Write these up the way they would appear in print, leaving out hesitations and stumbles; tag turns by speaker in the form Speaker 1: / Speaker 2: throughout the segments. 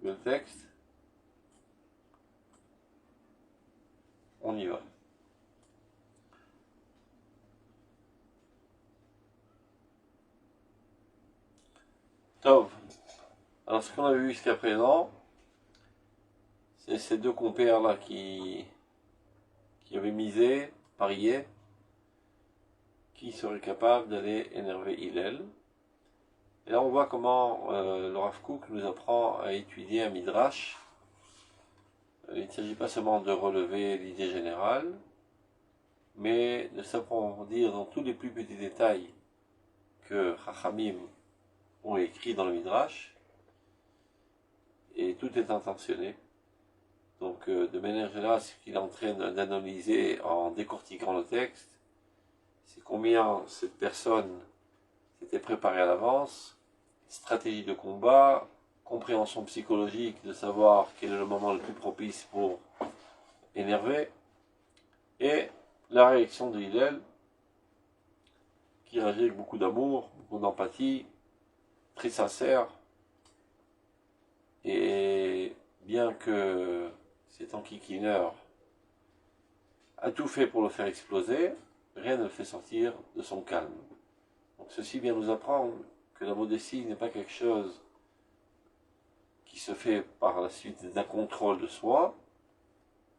Speaker 1: le texte. On y va. Tov. Alors ce qu'on a vu jusqu'à présent, c'est ces deux compères là qui avaient misé, parié, qui seraient capables d'aller énerver Hillel. Et là on voit comment le Rav Kook nous apprend à étudier un midrash. Il ne s'agit pas seulement de relever l'idée générale, mais de s'approfondir dans tous les plus petits détails que Chachamim ont écrits dans le midrash. Et tout est intentionné. Donc, de manière générale, ce qu'il est en train d'analyser en décortiquant le texte, c'est combien cette personne s'était préparée à l'avance, stratégie de combat, compréhension psychologique de savoir quel est le moment le plus propice pour énerver, et la réaction de Hillel, qui réagit avec beaucoup d'amour, beaucoup d'empathie, très sincère, et bien que cet enquiquineur a tout fait pour le faire exploser, rien ne le fait sortir de son calme. Donc ceci vient nous apprendre que la modestie n'est pas quelque chose qui se fait par la suite d'un contrôle de soi,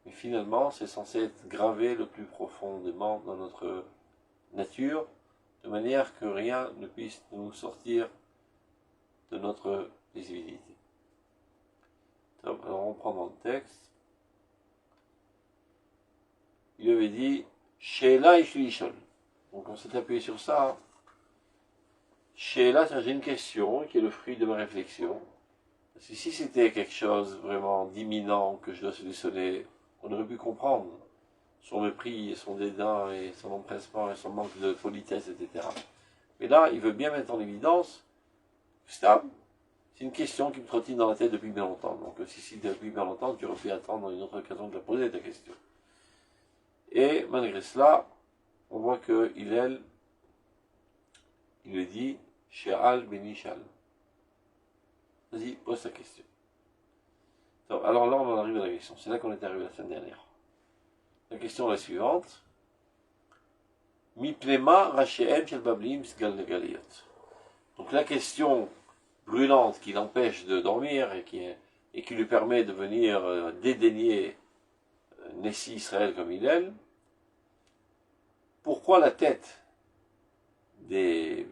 Speaker 1: mais finalement c'est censé être gravé le plus profondément dans notre nature, de manière que rien ne puisse nous sortir de notre visibilité. Alors on prend dans le texte. Il avait dit Sheila et Shulishol. Donc on s'est appuyé sur ça. Sheila, j'ai une question qui est le fruit de ma réflexion. Parce que si c'était quelque chose vraiment d'imminent que je dois solutionner, on aurait pu comprendre son mépris et son dédain et son empressement et son manque de politesse, etc. Mais là, il veut bien mettre en évidence Stab. C'est une question qui me trottine dans la tête depuis bien longtemps. Donc si depuis bien longtemps, tu aurais pu attendre une autre occasion de la poser ta question. Et malgré cela, on voit que Hillel, il lui dit She'al Benishal. Vas-y, pose ta question. Alors là, on en arrive à la question. C'est là qu'on est arrivé la semaine dernière. La question est la suivante. Miplema Racheem Shel Bablim Sgal Galiyot. Donc la question brûlante qui l'empêche de dormir et qui lui permet de venir dédaigner Nessi Israël comme Hillel. Pourquoi la tête des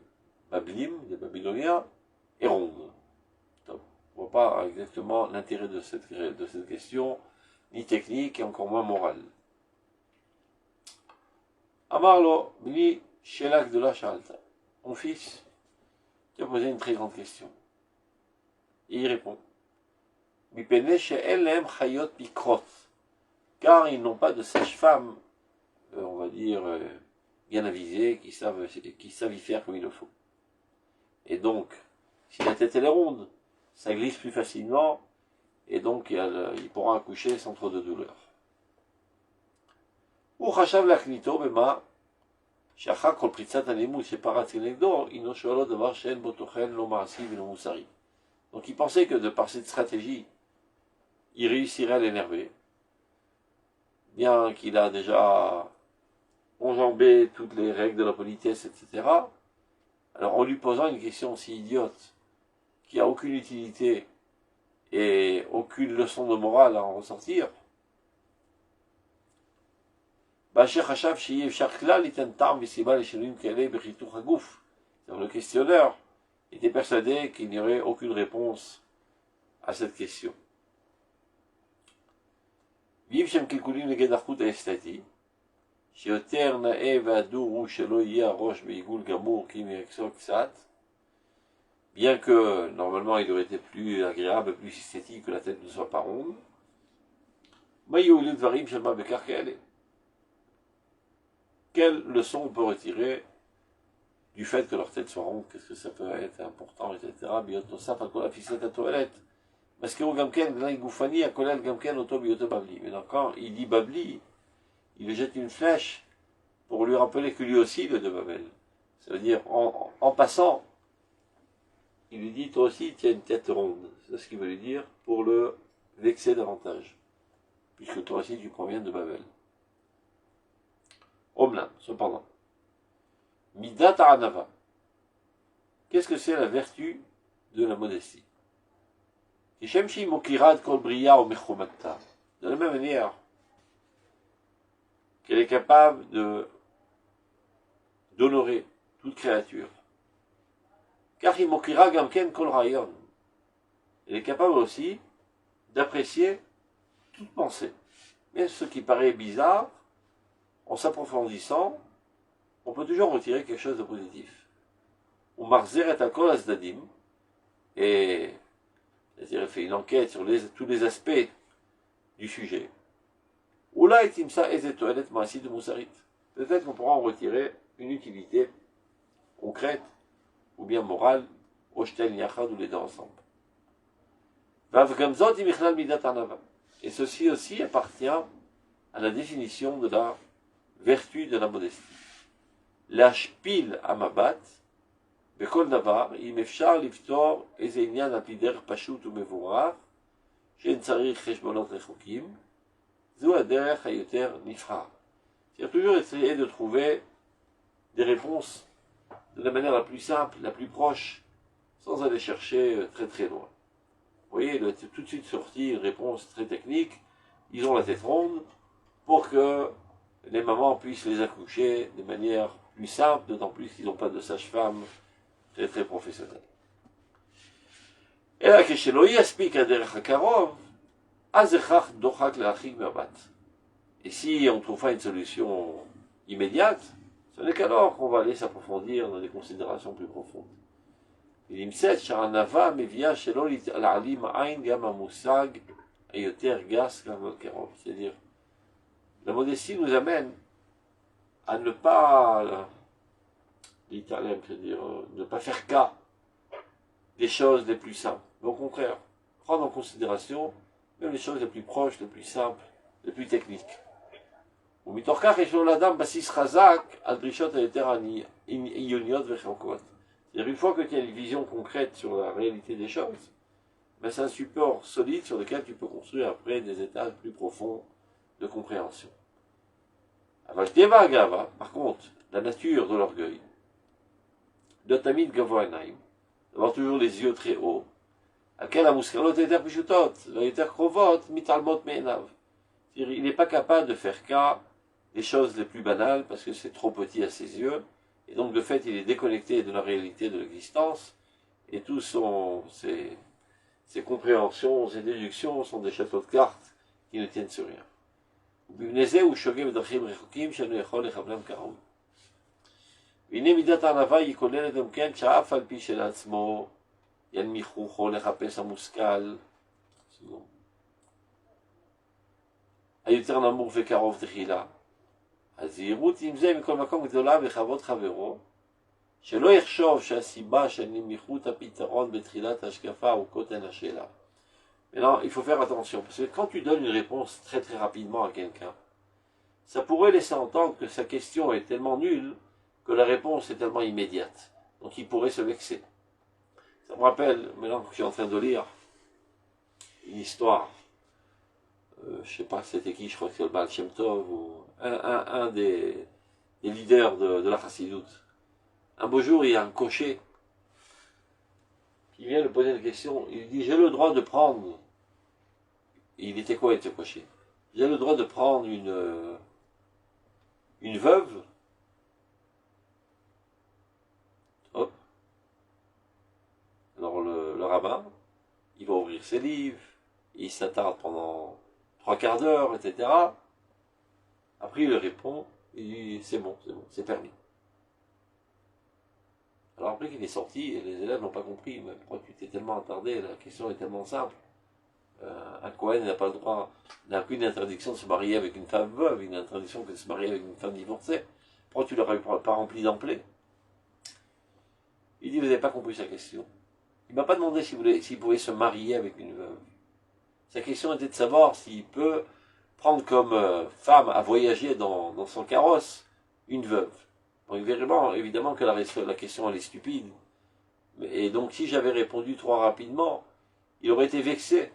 Speaker 1: Bablim, des Babyloniens, est ronde? Donc, on ne voit pas exactement l'intérêt de cette question, ni technique et encore moins morale. Amarlo, Bni Shelak de la Shalta. Mon fils, tu as posé une très grande question. Et il répond car ils n'ont pas de sage-femme, on va dire, bien avisée, qui savent y faire comme il le faut. Et donc, si la tête elle est ronde, ça glisse plus facilement, et donc il pourra accoucher sans trop de douleur. Ou Chachav Laknito, Bema, Shachak Kol Pritzat Alimut, Sheparat Kenegdo, Ino Shoalo Davar Shen Botochen, Lo Maasi, Velo Moussari. Donc il pensait que de par cette stratégie, il réussirait à l'énerver, bien qu'il a déjà enjambé toutes les règles de la politesse, etc. Alors en lui posant une question aussi idiote, qui n'a aucune utilité et aucune leçon de morale à en ressortir, le questionneur était persuadé qu'il n'y aurait aucune réponse à cette question. Vive Shem Kilkulim Neged Achut Estati, שיותר נאה והדור הוא שלא יהיה הראש בעיגול גמור כי מרקסו קצת, bien que normalement il aurait été plus agréable, plus esthétique que la tête ne soit pas ronde, מה יהיו דברים של מה בכך כאלה? Quelle leçon on peut retirer du fait que leur tête soit ronde? Qu'est-ce que ça peut être important, etc. Bientôt ça, pas quoi la ficette à toilette. Parce que Gamken, là, il goufani, à collègue Gamken, auto bioto babli. Mais quand il dit babli, il lui jette une flèche pour lui rappeler que lui aussi il est de Babel. Ça veut dire, en passant, il lui dit, toi aussi, tu as une tête ronde. C'est ce qu'il veut lui dire, pour le vexer davantage. Puisque toi aussi, tu proviens de Babel. Omlam, cependant. Midat Anava. Qu'est-ce que c'est la vertu de la modestie? De la même manière qu'elle est capable d'honorer toute créature. Car Imokira Gamken Kol Rayon. Elle est capable aussi d'apprécier toute pensée. Même ce qui paraît bizarre, en s'approfondissant, on peut toujours retirer quelque chose de positif. Ou Marzer et Akol Azdadim, et c'est-à-dire elle fait une enquête sur tous les aspects du sujet. Ou là, Etimsa Ezetoelet Maasi de Moussarit. Peut-être qu'on pourra en retirer une utilité concrète, ou bien morale, Oshtel Yachad ou les deux ensemble. Et ceci aussi appartient à la définition de la vertu de la modestie. L'ashpil amabat, bekol davar, im efshar liftor eze inyan al pi derech pashut umevorach, she'en tzarich cheshbonot rechokim, zu haderech hayoter nifra. C'est toujours essayer de trouver des réponses de la manière la plus simple, la plus proche, sans aller chercher très très loin. Vous voyez, il a tout de suite sorti une réponse très technique. Ils ont la tête ronde pour que les mamans puissent les accoucher de manière plus simple, d'autant plus qu'ils n'ont pas de sage-femme très très professionnelle. Et là, et si on ne trouve pas une solution immédiate, ce n'est qu'alors qu'on va aller s'approfondir dans des considérations plus profondes. C'est-à-dire, la modestie nous amène à ne pas, c'est-à-dire, ne pas faire cas des choses les plus simples. Mais au contraire, prendre en considération même les choses les plus proches, les plus simples, les plus techniques. C'est-à-dire, une fois que tu as une vision concrète sur la réalité des choses, ben c'est un support solide sur lequel tu peux construire après des étages plus profonds de compréhension. Par contre, la nature de l'orgueil, de Tamid Gavoanaim, d'avoir toujours les yeux très hauts, il n'est pas capable de faire cas des choses les plus banales parce que c'est trop petit à ses yeux, et donc de fait il est déconnecté de la réalité de l'existence, et tous ses compréhensions, ses déductions sont des châteaux de cartes qui ne tiennent sur rien. היותר נמוך וקרוב תחילה. הזהירות עם זה מכל מקום גדולה בכבוד חברו, שלא יחשוב שהסיבה של נמיכות הפתרון בתחילת השקפה הוא קוטן השאלה. Maintenant, il faut faire attention, parce que quand tu donnes une réponse très très rapidement à quelqu'un, ça pourrait laisser entendre que sa question est tellement nulle que la réponse est tellement immédiate. Donc il pourrait se vexer. Ça me rappelle, maintenant que je suis en train de lire une histoire, je sais pas c'était qui, je crois que c'est le Baal Shem Tov, ou un des leaders de la Chassidoute. Un beau jour, il y a un cocher qui vient lui poser une question. Il lui dit, j'ai le droit de prendre, et il était quoi, ce cocher? J'ai le droit de prendre une veuve. Hop. Alors le rabbin, il va ouvrir ses livres, il s'attarde pendant 3/4 d'heure, etc. Après il répond, il dit c'est bon, c'est permis. Alors après qu'il est sorti, les élèves n'ont pas compris, mais pourquoi tu t'es tellement attardé, la question est tellement simple. Un Kohen n'a pas le droit, n'a qu'une interdiction de se marier avec une femme veuve, une interdiction que de se marier avec une femme divorcée. Pourquoi tu ne l'aurais pas rempli d'emblée? Il dit, vous n'avez pas compris sa question. Il ne m'a pas demandé s'il pouvait se marier avec une veuve. Sa question était de savoir s'il peut prendre comme femme à voyager dans son carrosse une veuve. Donc évidemment que la question elle est stupide, Et donc, si j'avais répondu trop rapidement, il aurait été vexé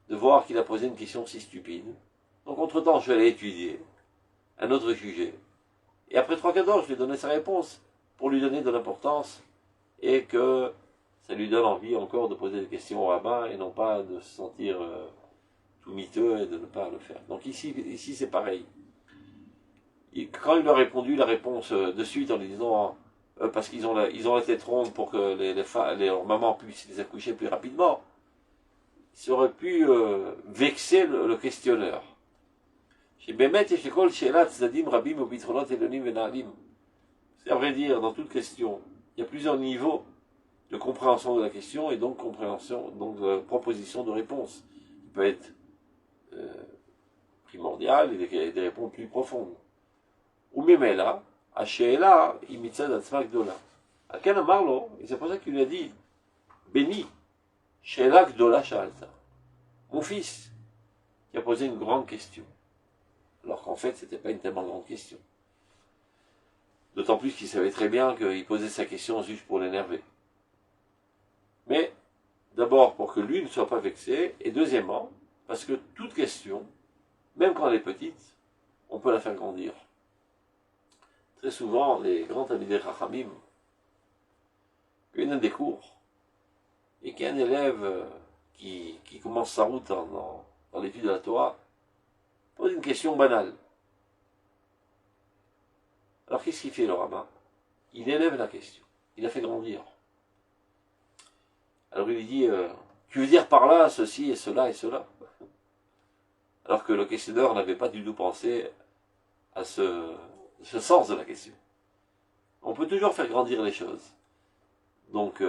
Speaker 1: de voir qu'il a posé une question si stupide. Donc, entre-temps, je vais aller étudier un autre sujet. Et après 3 quarts d'heure, je lui ai donné sa réponse pour lui donner de l'importance et que ça lui donne envie encore de poser des questions au rabbin et non pas de se sentir tout miteux et de ne pas le faire. Donc ici c'est pareil. Quand il lui a répondu la réponse de suite en lui disant parce qu'ils ont la tête ronde pour que leurs mamans puissent les accoucher plus rapidement, ça aurait pu vexer le questionneur. C'est à vrai dire, dans toute question, il y a plusieurs niveaux de compréhension de la question et donc proposition de réponse. Il peut être primordial et des réponses plus profondes. Ou même là, Asheela, imitzad atzma gdola. Aken amarlo, et c'est pour ça qu'il lui a dit, béni, Sheela gdola sha'alta. Mon fils, qui a posé une grande question. Alors qu'en fait, c'était pas une tellement grande question. D'autant plus qu'il savait très bien qu'il posait sa question juste pour l'énerver. Mais, d'abord, pour que lui ne soit pas vexé, et deuxièmement, parce que toute question, même quand elle est petite, on peut la faire grandir. Très souvent, les grands talmidei chachamim, quand il y a des cours, et qu'il y a un élève qui commence sa route dans l'étude de la Torah, pose une question banale. Alors qu'est-ce qu'il fait le rabbin? Il élève la question, il la fait grandir. Alors il lui dit, tu veux dire par là ceci et cela et cela? Alors que le questionneur n'avait pas du tout pensé à ce sens de la question. On peut toujours faire grandir les choses. Donc,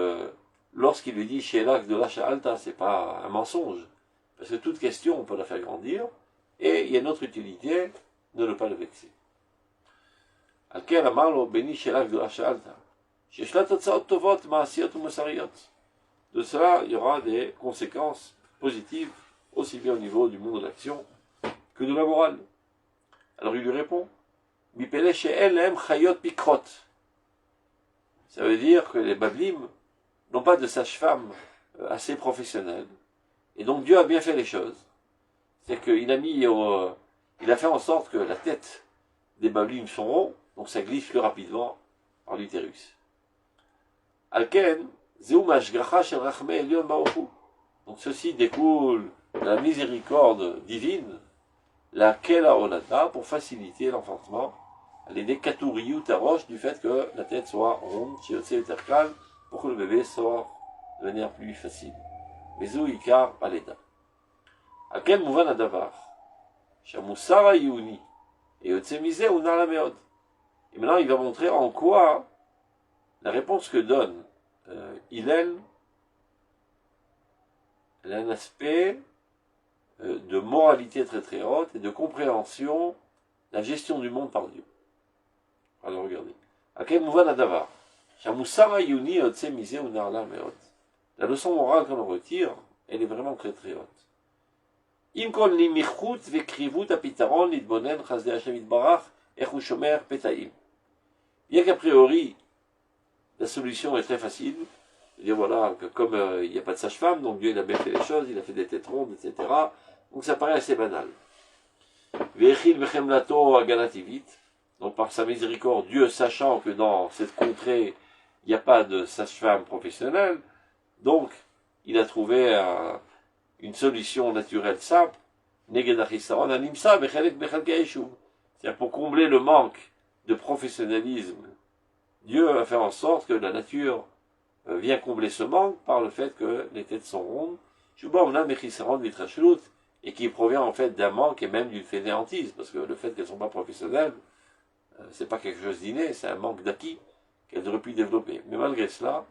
Speaker 1: lorsqu'il lui dit Sheela gdola sha'alta, c'est pas un mensonge. Parce que toute question, on peut la faire grandir, et il y a une autre utilité de ne pas le vexer. Al-Ken amarlo béni Sheela gdola sha'alta. Sheshla totzaot tovot ma'asiyot u'musariyot. De cela, il y aura des conséquences positives, aussi bien au niveau du monde de l'action que de la morale. Alors il lui répond, ça veut dire que les Bablim n'ont pas de sage-femme assez professionnelle. Et donc Dieu a bien fait les choses. C'est qu'il il a fait en sorte que la tête des Bablim sont ronds, donc ça glisse plus rapidement par l'utérus. Alken, donc ceci découle de la miséricorde divine, la Kela Olata, pour faciliter l'enfantement, les Katouriou Taroche, du fait que la tête soit ronde, Chiotse Uterkal, pour que le bébé sorte de manière plus facile. Mezu Ikar Aleda. Alken Mouvan Adavar, Shamusara Yuni, et Otsemise Unar Meod. Et maintenant il va montrer en quoi la réponse que donne Hillel, elle a un aspect de moralité très très haute et de compréhension de la gestion du monde par Dieu. Alors regardez. La leçon morale qu'on en retire, elle est vraiment très très haute. Bien qu'a priori, la solution est très facile. Dire voilà, que comme il n'y a pas de sage-femme, donc Dieu il a bien fait les choses, il a fait des têtes rondes, etc. Donc ça paraît assez banal. Donc par sa miséricorde, Dieu sachant que dans cette contrée, il n'y a pas de sage-femme professionnelle, donc il a trouvé une solution naturelle simple, c'est-à-dire pour combler le manque de professionnalisme, Dieu a fait en sorte que la nature vient combler ce manque par le fait que les têtes sont rondes, et qui provient en fait d'un manque et même d'une fainéantise, parce que le fait qu'elles ne sont pas professionnelles, c'est pas quelque chose d'inné, c'est un manque d'acquis qu'elles auraient pu développer. Mais malgré cela,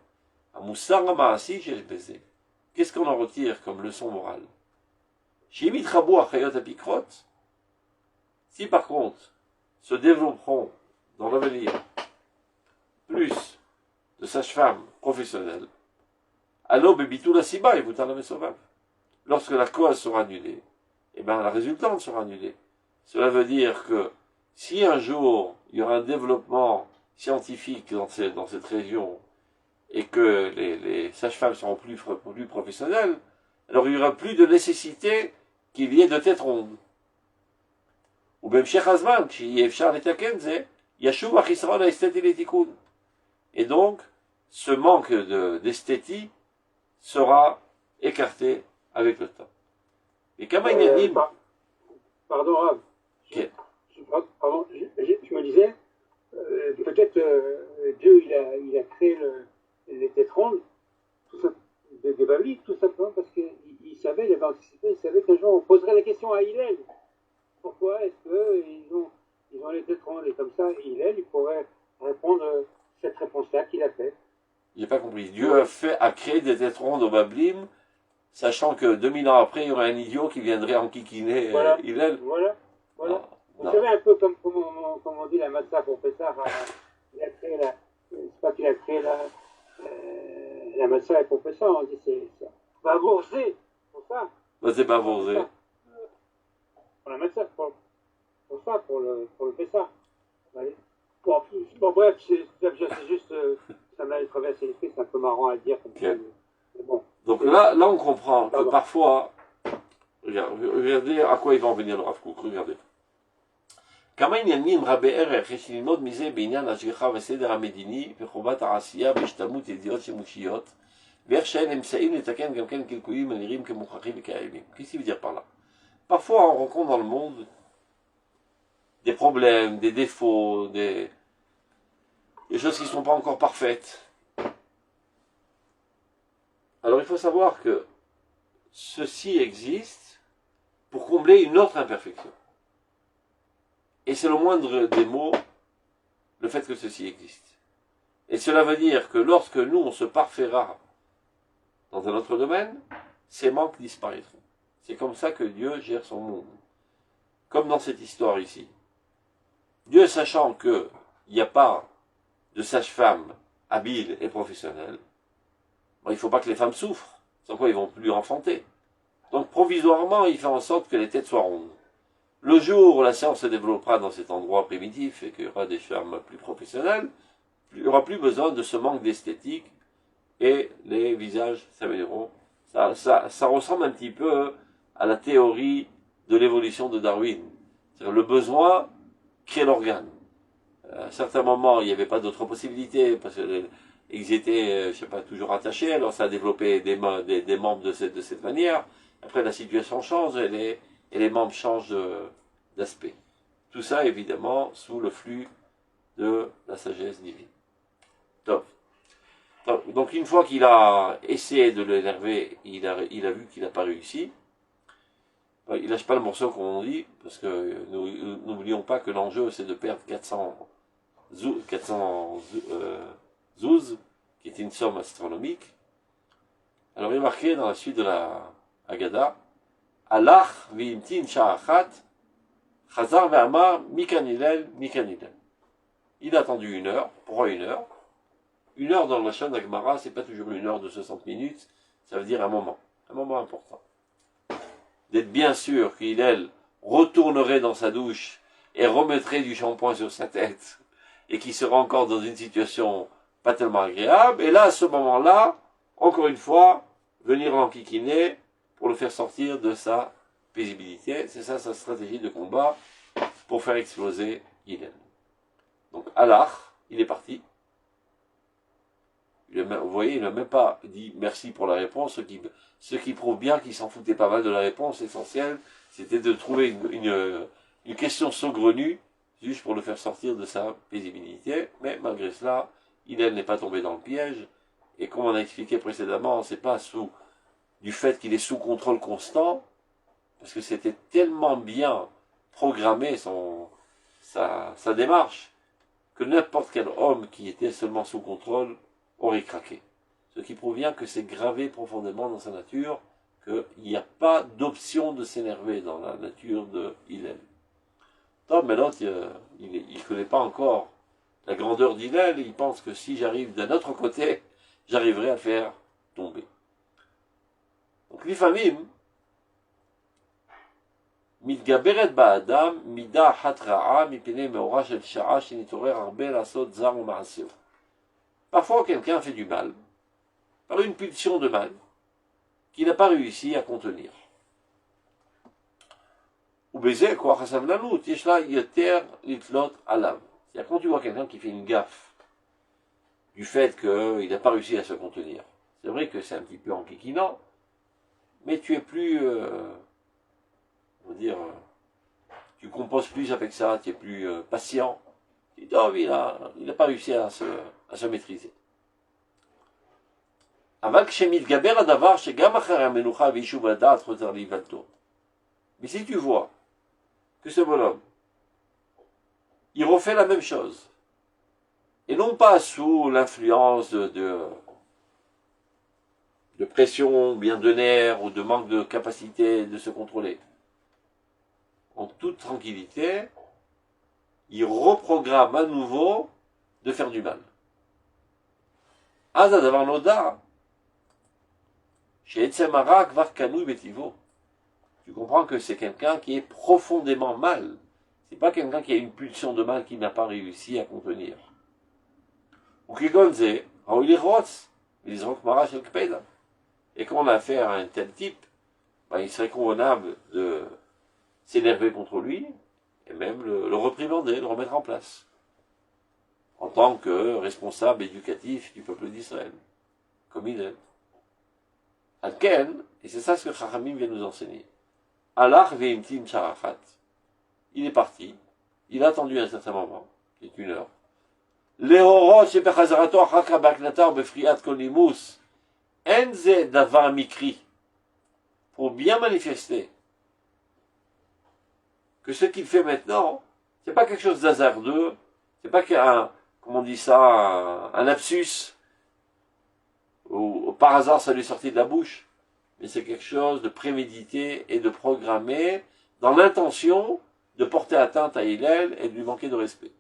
Speaker 1: qu'est-ce qu'on en retire comme leçon morale? Si par contre se développeront dans l'avenir plus de sages-femmes professionnelles, lorsque la cause sera annulée, et bien la résultante sera annulée. Cela veut dire que si un jour il y aura un développement scientifique dans cette région, et que les sages-femmes seront plus professionnelles, alors il n'y aura plus de nécessité qu'il y ait de têtes rondes. Ou même Cheikh Azman, qui est Fchar Letaken, c'est Yashuv Achisrael Esthéti Letikun. Et donc, ce manque d'esthétie sera écarté avec le temps. Et Kama Yanim.
Speaker 2: Pardon, Rav.
Speaker 1: Okay.
Speaker 2: Je me disais, peut-être Dieu il a créé les têtes rondes, tout ça, des Babliques, tout simplement parce qu'il savait, il avait anticipé, il savait qu'un jour on poserait la question à Hillel. Pourquoi est-ce qu'ils ont les têtes rondes? Et comme ça, Hillel, il pourrait répondre cette réponse-là qu'il a faite.
Speaker 1: J'ai pas compris. Dieu a créé des têtes rondes au Bablim, sachant que 2000 ans après, il y aurait un idiot qui viendrait enquiquiner Hillel.
Speaker 2: Voilà. Vous savez, un peu comme on dit la matzah pour Pessah, il a créé c'est pas qu'il a créé la matzah pour Pessah, on dit c'est bavourgé, pour ça.
Speaker 1: Ben, c'est bavourgé.
Speaker 2: Pour la matzah, pour le Pessah. Bon, bref, c'est juste, ça m'a traversé l'esprit, c'est un peu marrant à dire comme ça. Mais bon.
Speaker 1: Donc là, on comprend que parfois, regardez à quoi il va en venir le Rav Kook, regardez. כמה עניינים רבי ערך יש ללמוד מזה בעניין השגחה וסדר המדיני וחובת העשייה בהשתלמות ידיעות שימושיות ואיך שאין אמצעים לתקן גם כן קלקולים הנראים כמוכחים וכאיימים. Qu'est-ce qu'il veut dire par là? Parfois on rencontre dans le monde des problèmes, des défauts, des choses qui ne sont pas encore parfaites. Alors il faut savoir que ceci existe pour combler une autre imperfection. Et c'est le moindre des mots, le fait que ceci existe. Et cela veut dire que lorsque nous, on se parfaira dans un autre domaine, ces manques disparaîtront. C'est comme ça que Dieu gère son monde. Comme dans cette histoire ici. Dieu, sachant qu'il n'y a pas de sage-femme habile et professionnelle, il ne faut pas que les femmes souffrent, sans quoi ils ne vont plus enfanter. Donc provisoirement, il fait en sorte que les têtes soient rondes. Le jour où la science se développera dans cet endroit primitif et qu'il y aura des femmes plus professionnelles, il n'y aura plus besoin de ce manque d'esthétique et les visages s'amélioreront. Ça ressemble un petit peu à la théorie de l'évolution de Darwin. C'est-à-dire le besoin crée l'organe. À certains moments, il n'y avait pas d'autres possibilités parce qu'ils étaient, toujours attachés, alors ça a développé des membres de cette manière. Après, la situation change et les membres changent d'aspect. Tout ça, évidemment, sous le flux de la sagesse divine. Top. Donc, une fois qu'il a essayé de l'énerver, il a vu qu'il n'a pas réussi. Il lâche pas le morceau, comme on dit, parce que n'oublions pas que l'enjeu, c'est de perdre 400 zouz, qui est une somme astronomique. Alors, il est marqué dans la suite de la Haggadah, Alach v'imtin sha'achat, chazar ve'amar mikanilel. Il a attendu 1 heure. Pourquoi 1 heure? 1 heure dans le Lashon d'Agmara, c'est pas toujours 1 heure de 60 minutes, ça veut dire un moment important. D'être bien sûr qu'il retournerait dans sa douche et remettrait du shampoing sur sa tête et qu'il sera encore dans une situation pas tellement agréable. Et là, à ce moment-là, encore une fois, venir l'enquiquiner pour le faire sortir de sa paisibilité. C'est ça sa stratégie de combat pour faire exploser Hillel. Donc Allah, il est parti. Vous voyez, il n'a même pas dit merci pour la réponse, ce qui prouve bien qu'il s'en foutait pas mal de la réponse essentielle. C'était de trouver une question saugrenue, juste pour le faire sortir de sa paisibilité. Mais malgré cela, Hillel n'est pas tombé dans le piège. Et comme on a expliqué précédemment, c'est pas du fait qu'il est sous contrôle constant, parce que c'était tellement bien programmé sa démarche, que n'importe quel homme qui était seulement sous contrôle aurait craqué. Ce qui prouve bien que c'est gravé profondément dans sa nature, qu'il n'y a pas d'option de s'énerver dans la nature de Hillel. Mais l'autre, il ne connaît pas encore la grandeur d'Hillel, il pense que si j'arrive d'un autre côté, j'arriverai à le faire tomber. Donc לפעמים מתגברת באדם מידה אחת רעה מפני מאורע של שעה שנתעורר הרבה לעשות זר ומעשהו. Parfois, quelqu'un fait du mal, par une pulsion de mal, qu'il n'a pas réussi à contenir. Ou baiser, quoi, chasavlanut, yeshla yoter litlot alav. C'est-à-dire, quand tu vois quelqu'un qui fait une gaffe, du fait qu'il n'a pas réussi à se contenir, c'est vrai que c'est un petit peu enquiquinant, mais tu es plus, on va dire, tu composes plus avec ça, tu es plus patient. Tu dis, oh, il n'a pas réussi à se maîtriser. Mais si tu vois que ce bonhomme, il refait la même chose, et non pas sous l'influence de pression, bien de nerfs, ou de manque de capacité de se contrôler, en toute tranquillité, il reprogramme à nouveau de faire du mal. Azad avant l'oda, chez Etzemara, Kvar Kanou Betivo. Tu comprends que c'est quelqu'un qui est profondément mal. C'est pas quelqu'un qui a une pulsion de mal qu'il n'a pas réussi à contenir. Ou qui gonze, où il est rotz, il est mara shel kpeda. Et quand on a affaire à un tel type, ben, il serait convenable de s'énerver contre lui, et même le réprimander, le remettre en place. En tant que responsable éducatif du peuple d'Israël. Comme il est. Alken, et c'est ça ce que Chachamim vient nous enseigner. Alach ve'imtim sharachat. Il est parti. Il a attendu un certain moment, qui est une heure. Lehorot shebechazarato achaka ba'aknata befriat kolimus. Enze davar mikri. Pour bien manifester que ce qu'il fait maintenant, c'est pas quelque chose d'hasardeux, c'est pas qu'un, comment on dit ça, un lapsus, ou par hasard ça lui est sorti de la bouche, mais c'est quelque chose de prémédité et de programmé dans l'intention de porter atteinte à Hillel et de lui manquer de respect.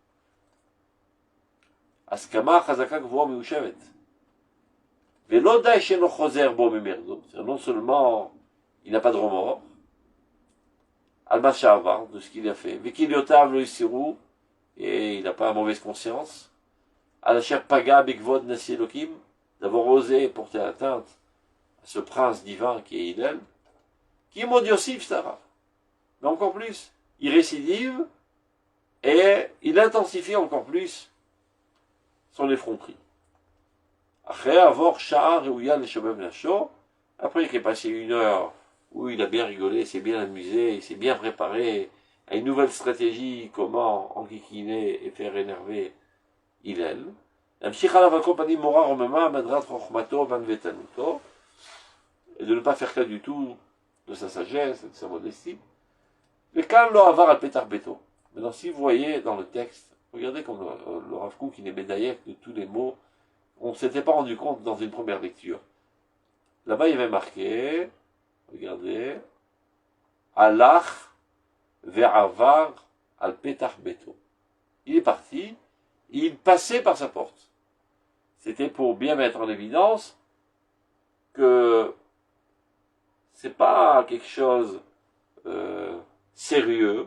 Speaker 1: Askama chazaka gvua meushavet. Veloda esheno choser bo memerdo. Non seulement il n'a pas de remords, Alma Shavar, de ce qu'il a fait, Vekiliotav lo isiru, et il n'a pas mauvaise conscience, Alacher Paga Bekvod Nasi Elohim, d'avoir osé porter atteinte à ce prince divin qui est Hillel, qui est Modiosif Sarah. Mais encore plus, il récidive et il intensifie encore plus son effronterie. Après avoir Sha'ar et Ouya le Shobev Nacho, après qu'il est passé une heure où il a bien rigolé, s'est bien amusé, il s'est bien préparé à une nouvelle stratégie, comment enquiquiner et faire énerver Hillel. Et de ne pas faire cas du tout de sa sagesse, de sa modestie. Mais quand l'Ohavar al Petar Beto. Maintenant, si vous voyez dans le texte, regardez comme le Rav Kook, il est médaillé de tous les mots, on ne s'était pas rendu compte dans une première lecture. Là-bas, il y avait marqué, regardez, Alach ve'avar al Petar Beto. Il est parti, il passait par sa porte. C'était pour bien mettre en évidence que c'est pas quelque chose sérieux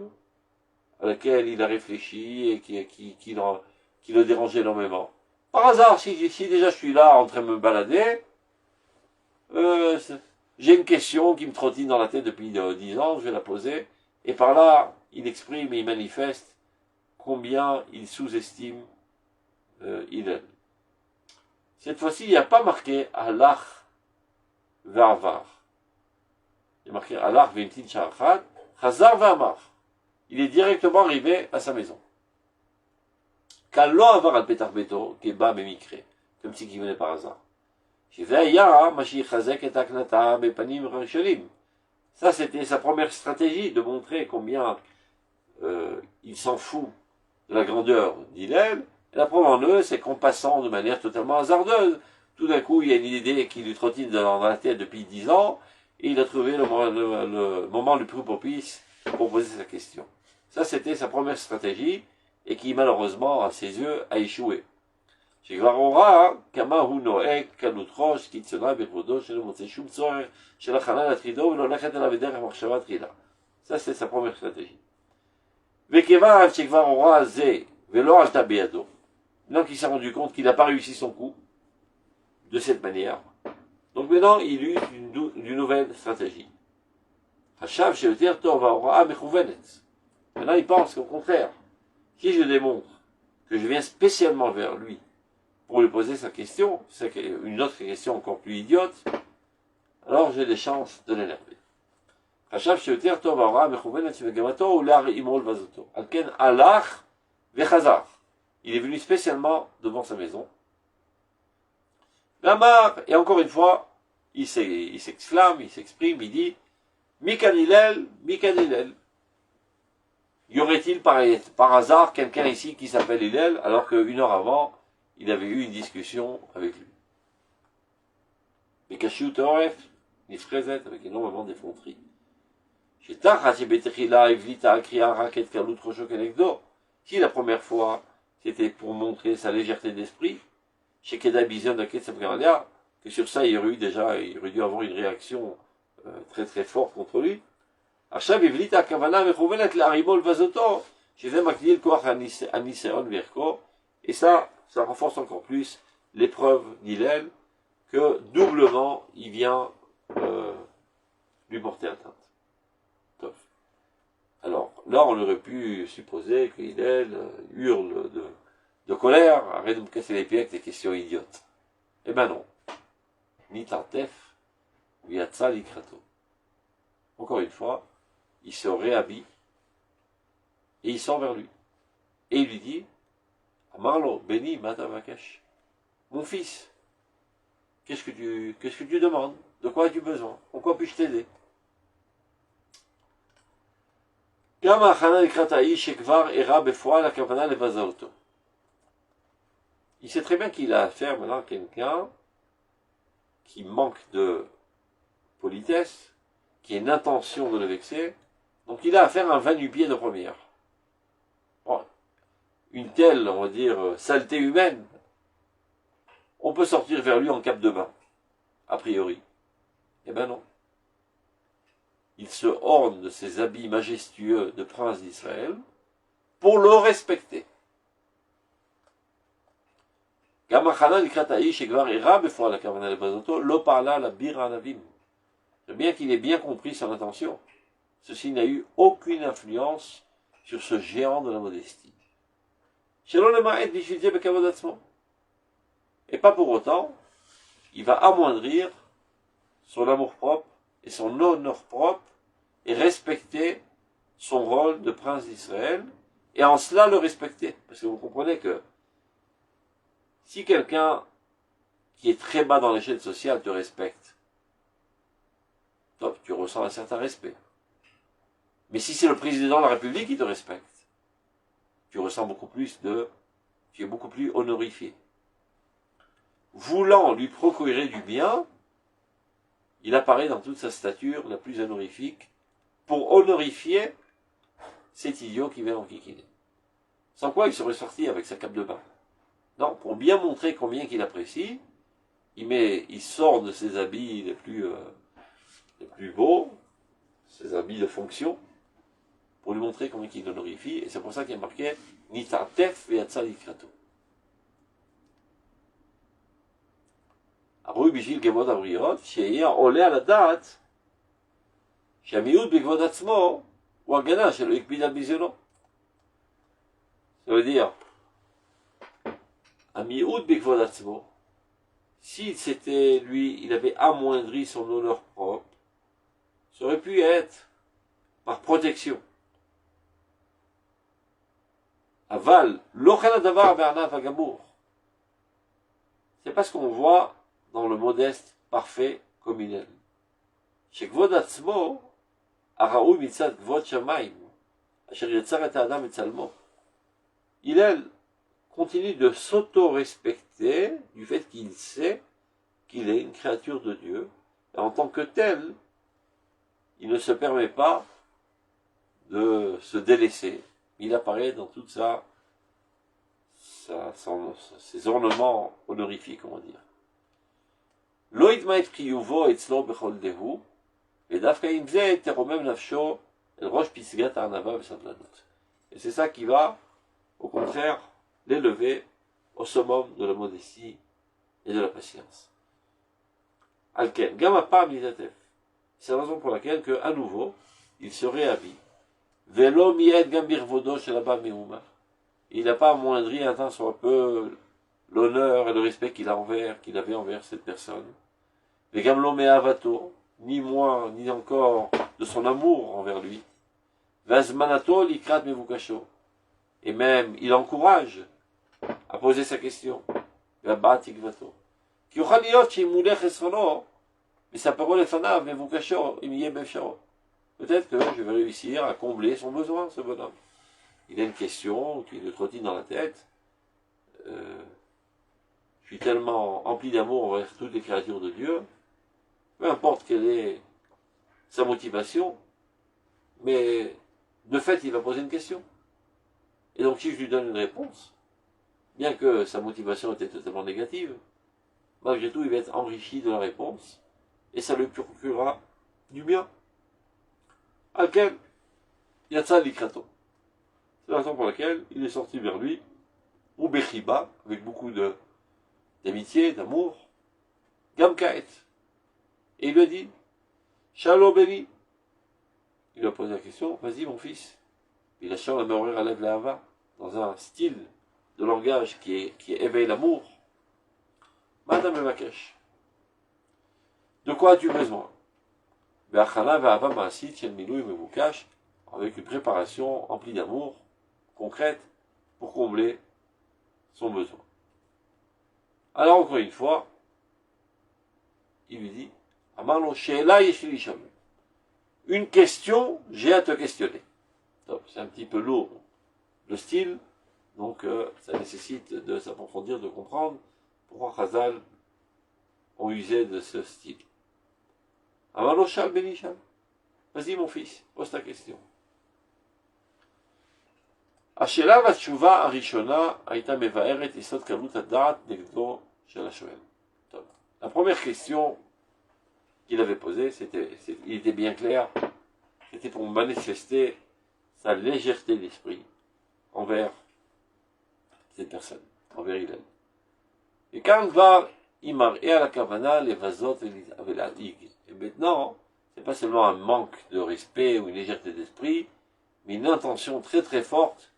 Speaker 1: à laquelle il a réfléchi et qui le dérangeait énormément. Par hasard, si déjà je suis là en train de me balader, j'ai une question qui me trottine dans la tête depuis 10 ans, je vais la poser, et par là, il exprime et il manifeste combien il sous-estime Hillel. Cette fois-ci, il n'y a pas marqué Alach ve'avar. Il y a marqué Alach ve'imtin sharachat, Chazar ve'amar. Il est directement arrivé à sa maison. Kallo avar al Petar Beto, keba memikre, comme si qui venait par hasard. Ça, c'était sa première stratégie, de montrer combien il s'en fout de la grandeur d'Hillel. Et la preuve en eux, c'est qu'en passant de manière totalement hasardeuse, tout d'un coup, il y a une idée qui lui trottine dans la tête depuis 10 ans, et il a trouvé le moment le plus propice pour poser sa question. Ça, c'était sa première stratégie, et qui, malheureusement, à ses yeux, a échoué. שכבר הוראה כמה הוא נוהג קלות ראש, קיצונה בכבודו שלא מוצא שום צורך של הכנה לתפקידו ולא הולכת אליו בדרך מחשבה תחילה. Ça, c'est sa première stratégie. וכיוון שכבר הוראה זה ולא עלתה בידו, Maintenant qu'il s'est rendu compte qu'il n'a pas réussi son coup, de cette manière, donc maintenant il use une nouvelle stratégie. Maintenant il pense qu'au contraire, si je démontre que je viens spécialement vers lui pour lui poser sa question, c'est une autre question encore plus idiote, alors j'ai des chances de l'énerver. Il est venu spécialement devant sa maison. Et encore une fois, il s'exclame, il s'exprime, il dit Mikan Hillel, Mikan Hillel. Y aurait-il par hasard quelqu'un ici qui s'appelle Hillel, alors qu'une heure avant, il avait eu une discussion avec lui. Mikashiu Toref, Nifrezet, avec énormément d'effronterie. Si la première fois, c'était pour montrer sa légèreté d'esprit, chez Keda Bizion de Ketsamgalia, que sur ça, il aurait dû avoir une réaction très très forte contre lui. עכשיו הבליטה הכוונה מכוונת להרימו לבזותו, שזה מקליל כוח הניסיון וערכו, et ça renforce encore plus l'épreuve d'Hillel, que doublement il vient lui porter atteinte. Top. Alors là, on aurait pu supposer que Hillel hurle de colère, arrête de me casser les pieds avec des questions idiotes. Eh ben non. Nitartef, viatsa likrato. Encore une fois, il se réhabille et il sort vers lui. Et il lui dit Amarlo, Beni, Matavakesh, mon fils, qu'est-ce que tu demandes? De quoi as-tu besoin? En quoi puis-je t'aider? Il sait très bien qu'il a affaire maintenant à quelqu'un qui manque de politesse, qui a une intention de le vexer, donc il a affaire à un va-nu-pied de première. Bon, une telle, on va dire, saleté humaine, on peut sortir vers lui en cape de bain, a priori. Eh ben non. Il se orne de ses habits majestueux de prince d'Israël pour le respecter. C'est bien qu'il ait bien compris son intention. Ceci n'a eu aucune influence sur ce géant de la modestie. Et pas pour autant, il va amoindrir son amour-propre et son honneur-propre et respecter son rôle de prince d'Israël, et en cela le respecter. Parce que vous comprenez que si quelqu'un qui est très bas dans l'échelle sociale te respecte, top, tu ressens un certain respect. Mais si c'est le président de la République qui te respecte, tu ressens tu es beaucoup plus honorifié. Voulant lui procurer du bien, il apparaît dans toute sa stature la plus honorifique pour honorifier cet idiot qui vient enquiquiner. Sans quoi il serait sorti avec sa cape de bain. Non, pour bien montrer combien qu'il apprécie, il sort de ses habits les plus beaux, ses habits de fonction, pour lui montrer combien il l'honorifie, et c'est pour ça qu'il y a marqué Nitartef ve'atsa likrato. הראוי בשביל כבוד הבריות, שיהיה עולה על הדעת שהמיעוט בכבוד עצמו הוא הגנה שלא הקפיד על ביזיונו. Ça veut dire, המיעוט בכבוד עצמו, si c'était lui, il avait amoindri son honneur propre, ça aurait pu être par protection. Aval, l'ochel adavar be'anav hagamour. C'est pas ce qu'on voit dans le modeste, parfait, comme il est. Chez Kvod Atzmo, Araoui mitzad Kvod Shamaim, Asher Yetzar et Adam et Tzalmo. Il continue de s'auto-respecter du fait qu'il sait qu'il est une créature de Dieu, et en tant que tel, il ne se permet pas de se délaisser. Il apparaît dans toute ses ornements honorifiques, on va dire. לא ידמה את חיובו אצלו בכל דהו, ודווקא עם זה תרומם נפשו אל ראש פסגת הענווה וסבלנות. Et c'est ça qui va, au contraire, l'élever au summum de la modestie et de la patience. Alken, Gamapa Midatef. C'est la raison pour laquelle, à nouveau, il se réhabille. Velo mied gambir vodo chez la Meuma. Il n'a pas amoindri un tant soit peu l'honneur et le respect qu'il avait envers cette personne. Les gamlo meavato, ni moins, ni encore de son amour envers lui. Vazmanato likrat mevukasho. Et même, il encourage à poser sa question. Gabatikvato. Peut-être que je vais réussir à combler son besoin, ce bonhomme. Il a une question qui le trottine dans la tête. Je suis tellement empli d'amour envers toutes les créatures de Dieu, peu importe quelle est sa motivation, mais de fait, il va poser une question. Et donc, si je lui donne une réponse, bien que sa motivation était totalement négative, malgré tout, il va être enrichi de la réponse, et ça lui procurera du bien. Alken, Yatsa Likrato. C'est la raison pour laquelle il est sorti vers lui, ou Bechiba, avec beaucoup d'amitié, d'amour, Gamkaet. Et il lui a dit, Shalom Beni. Il lui a posé la question, vas-y mon fils. Il a chanté la mourir à l'Ève Lahava, dans un style de langage qui éveille l'amour. Madame Makash. De quoi as-tu besoin? Avec une préparation remplie d'amour, concrète, pour combler son besoin. Alors encore une fois, il lui dit, une question, j'ai à te questionner. C'est un petit peu lourd le style, donc ça nécessite de s'approfondir, de comprendre pourquoi Chazal ont usé de ce style. Vas-y mon fils, pose ta question. השאלה והתשובה הראשונה הייתה מבארת יסוד קלות הדעת נגדו של השואל. טוב. La première question qu'il avait posée, il était bien clair, c'était pour manifester sa légèreté d'esprit envers cette personne, envers Hillel. Et quand כבר il מראה על הכוונה לבזות ולהדאיג. Et maintenant, c'est pas seulement un manque de respect ou une légèreté d'esprit, mais une intention très très forte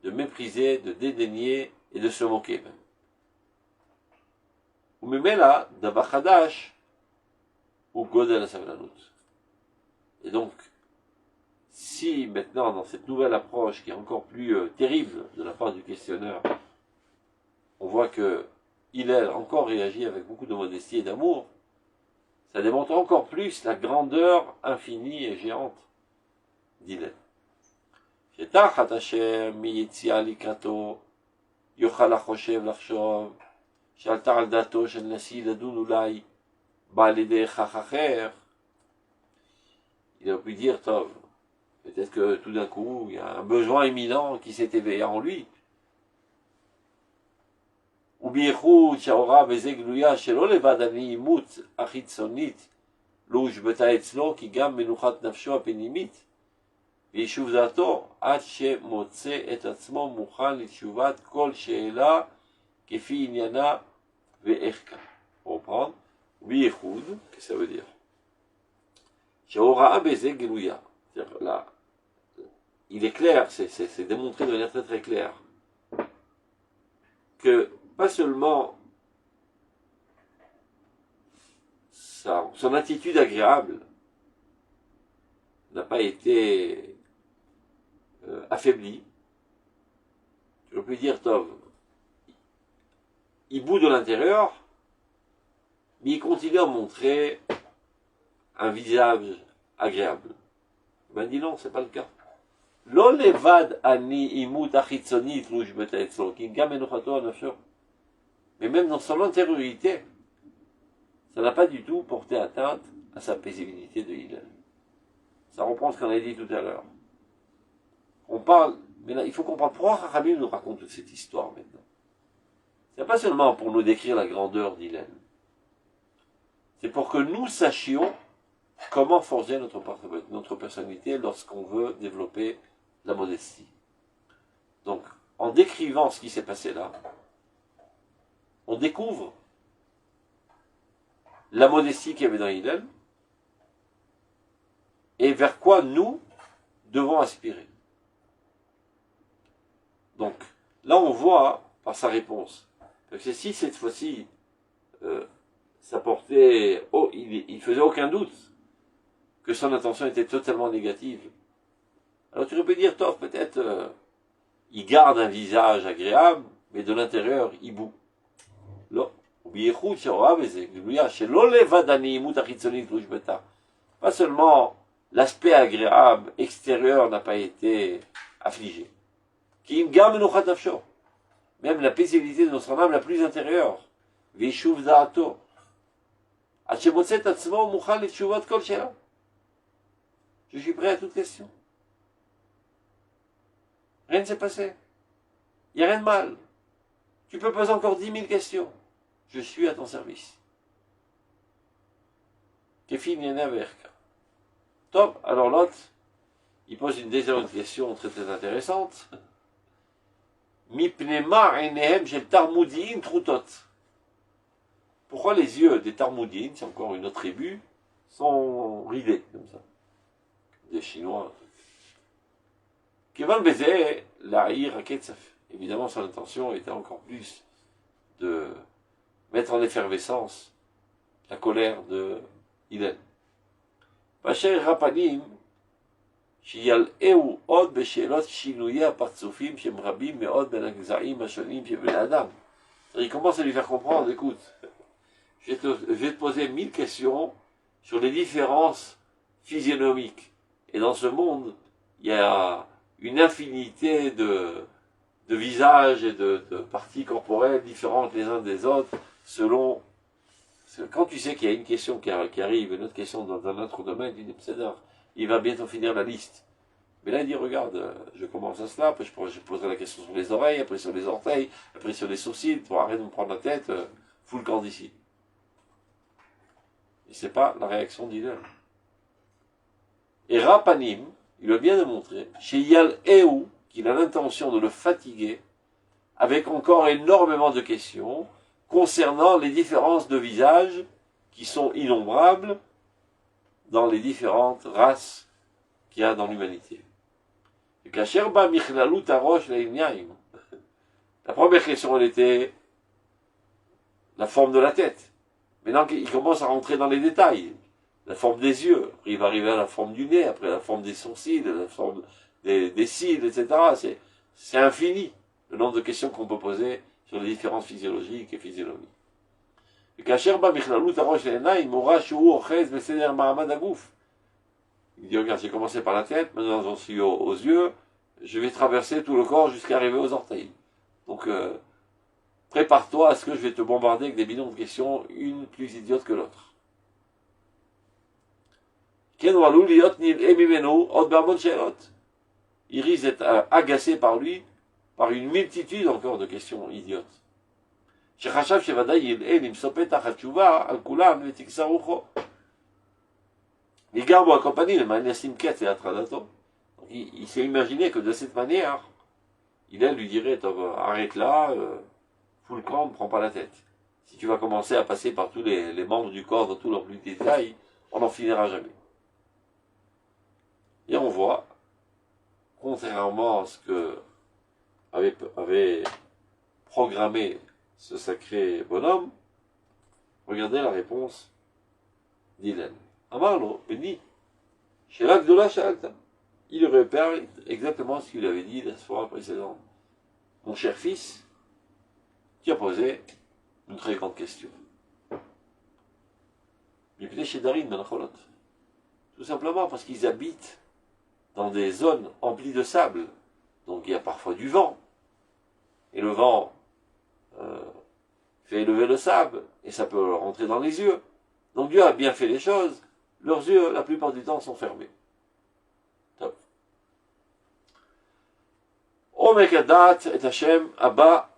Speaker 1: de mépriser, de dédaigner et de se moquer même. וממילא דבר חדש הוא גודל הסבלנות. Et donc, si maintenant, dans cette nouvelle approche qui est encore plus terrible de la part du questionneur, on voit que Hillel encore réagit avec beaucoup de modestie et d'amour, ça démontre encore plus la grandeur infinie et géante d'Hillel. שתחת השם מיציאה לקראתו יוכל החושב לחשוב שעלתה על דעתו של נשיא לדון אולי בא על ידי כך אחר. Il a pu dire, Tov, peut-être que tout d'un coup, il y a un besoin imminent qui s'est éveillé en lui. ובייחוד שההוראה בזה גלויה שלא לבד הנעימות החיצונית לא הושבתה אצלו, כי גם מנוחת נפשו הפנימית ויישוב דעתו עד שמוצא את עצמו מוכן לתשובת כל שאלה כפי עניינה ואיך כאן. reprendre, ובייחוד, qu'est-ce que ça veut dire? שההוראה בזה גלויה. Là, il est clair, c'est démontré de manière très très claire que pas seulement son attitude agréable n'a pas été affaiblie. Je peux dire, Tov, il bout de l'intérieur, mais il continue à montrer un visage agréable. Ben dis non, c'est pas le cas. לא לבד הנעימות החיצונית לא הושבתה אצלו, כי גם מנוחתו הנפשו. Mais même dans son intériorité, ça n'a pas du tout porté atteinte à sa paisibilité de Hillel. Ça reprend ce qu'on a dit tout à l'heure. On parle, mais là, il faut comprendre pourquoi Chachamim nous raconte toute cette histoire maintenant. C'est pas seulement pour nous décrire la grandeur d'Hillel. C'est pour que nous sachions comment forger notre personnalité lorsqu'on veut développer la modestie. Donc, en décrivant ce qui s'est passé là, on découvre la modestie qu'il y avait dans Hillel et vers quoi nous devons aspirer. Donc, là on voit par sa réponse, parce que si cette fois-ci, ça portait, il faisait aucun doute que son intention était totalement négative, alors tu peux dire, Tov, peut-être, il garde un visage agréable, mais de l'intérieur, il boue. Non. Pas seulement l'aspect agréable extérieur n'a pas été affligé. Même la paisibilité de notre âme la plus intérieure. Je suis prêt à toute question. Rien ne s'est passé. Il n'y a rien de mal. Tu peux poser encore 10 000 questions. Je suis à ton service. Top. Alors l'autre, il pose une deuxième question très très intéressante. Pourquoi les yeux des Tarmoudines, c'est encore une autre tribu, sont ridés comme ça? Des Chinois. Kevan Bézé, la Iraketzaf. Évidemment, son intention était encore plus de mettre en effervescence la colère de Hillel. Bacher Rapanim, שילאו עוד בשאלות שינויי הפרצופים שהם רבים מאוד בין הגזעים השונים שבני אדם. Il commence à lui faire comprendre, écoute, je vais te poser 1000 questions sur les différences physionomiques. Et dans ce monde, il y a une infinité de visages et de parties corporelles différentes les uns des autres, selon... Quand tu sais qu'il y a une question qui arrive, une autre question dans un autre domaine, tu dis, il va bientôt finir la liste. Mais là, il dit, regarde, je commence à cela, après je poserai la question sur les oreilles, après sur les orteils, après sur les sourcils, tu arrête de me prendre la tête, fous le camp d'ici. Et c'est pas la réaction d'Hillel. Et Rapanim, il veut bien démontrer, chez Yal Ehou, qu'il a l'intention de le fatiguer, avec encore énormément de questions, concernant les différences de visage qui sont innombrables dans les différentes races qu'il y a dans l'humanité. La première question, elle était la forme de la tête. Maintenant, il commence à rentrer dans les détails. La forme des yeux, après il va arriver à la forme du nez, après la forme des sourcils, la forme des cils, etc. C'est infini, le nombre de questions qu'on peut poser sur les différences physiologiques et physionomiques. Il dit, regarde, j'ai commencé par la tête, maintenant j'en suis aux yeux, je vais traverser tout le corps jusqu'à arriver aux orteils. Donc, prépare-toi à ce que je vais te bombarder avec des millions de questions, une plus idiote que l'autre. Il risque d'être agacé par lui, par une multitude encore de questions idiotes. Il s'est imaginé que de cette manière, il lui dirait, arrête là, fous le camp, ne prends pas la tête. Si tu vas commencer à passer par tous les membres du corps dans tous leurs plus détails, on n'en finira jamais. Et on voit, contrairement à ce que avait programmé ce sacré bonhomme, regardez la réponse d'Hillel. Amarlo, béni, Shelak Dola Shalta. Il répète exactement ce qu'il avait dit la fois précédente. Mon cher fils, tu as posé une très grande question. Tout simplement parce qu'ils habitent dans des zones emplies de sable. Donc il y a parfois du vent. Et le vent fait élever le sable. Et ça peut rentrer dans les yeux. Donc Dieu a bien fait les choses. Leurs yeux, la plupart du temps, sont fermés. Top. Omekadat et Hashem Abba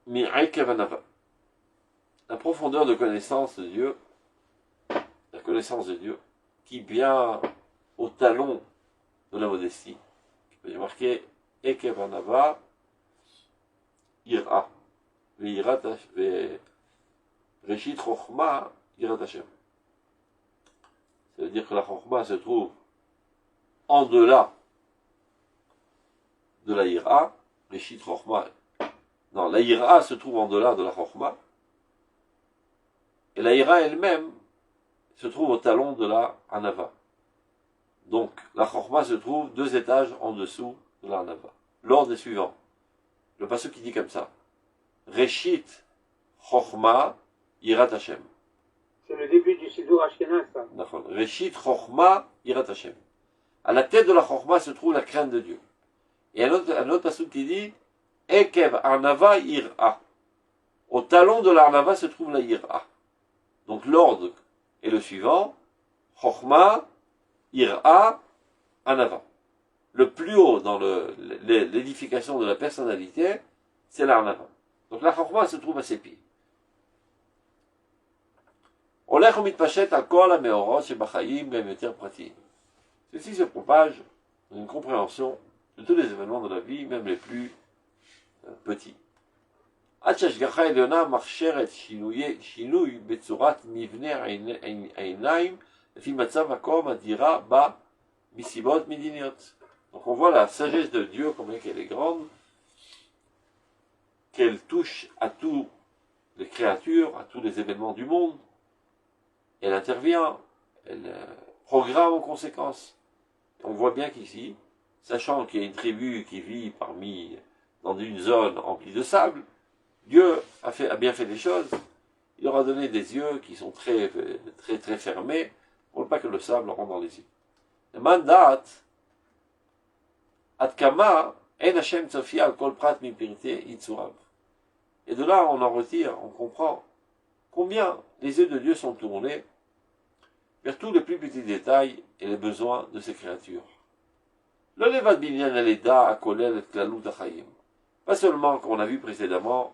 Speaker 1: Mi'akevanava. La profondeur de connaissance de Dieu, la connaissance de Dieu, qui vient au talon de la modestie. Il peut y marquer Ekevanava Ira. Reshit Chochma Yirat Hashem. Ça veut dire que la Chochma se trouve en delà de la Yira. Reshit Chochma. Non, la Yira se trouve en delà de la Chochma. Et la Yira elle-même se trouve au talon de la Hanava. Donc, la Chochma se trouve 2 étages en dessous de la Hanava. L'ordre est suivant. Le passage qui dit comme ça. Reshit Chochma Yirat Hashem.
Speaker 2: C'est le début du Sidour Ashkenaz, ça.
Speaker 1: Reshit Chochma Yirat Hashem. À la tête de la Chochma se trouve la crainte de Dieu. Et un autre passage qui dit Ekev Arnava Yira. Au talon de l'Arnava se trouve la Yira. Donc l'ordre est le suivant. Chochma, Yira, Anava. Le plus haut dans l'édification de la personnalité, c'est l'Arnava. Donc la Chochma se trouve à ses pieds. Olech umitpashet al kol hameorot shebachayim gam yoter pratim. Ceci se propage dans une compréhension de tous les événements de la vie, même les plus petits. עד שהשגחה העליונה מאפשרת שינוי בצורת מבנה העיניים לפי מצב מקום הדירה בה מסיבות מדיניות. Donc on voit la sagesse de Dieu, combien qu'elle est grande, qu'elle touche à toutes les créatures, à tous les événements du monde. Elle intervient, elle programme en conséquence. On voit bien qu'ici, sachant qu'il y a une tribu qui vit dans une zone remplie de sable, Dieu a bien fait les choses. Il leur a donné des yeux qui sont très fermés pour ne pas que le sable rentre dans les yeux. Le mandat, Atkama, En Hashem Tzofia al Kol Prat Mipirte Yitzurav. Et de là, on en retire, on comprend combien les yeux de Dieu sont tournés vers tous les plus petits détails et les besoins de ces créatures. Le Levad Binyan Aleda Akolel Klalut Achayim. Pas seulement, comme on a vu précédemment,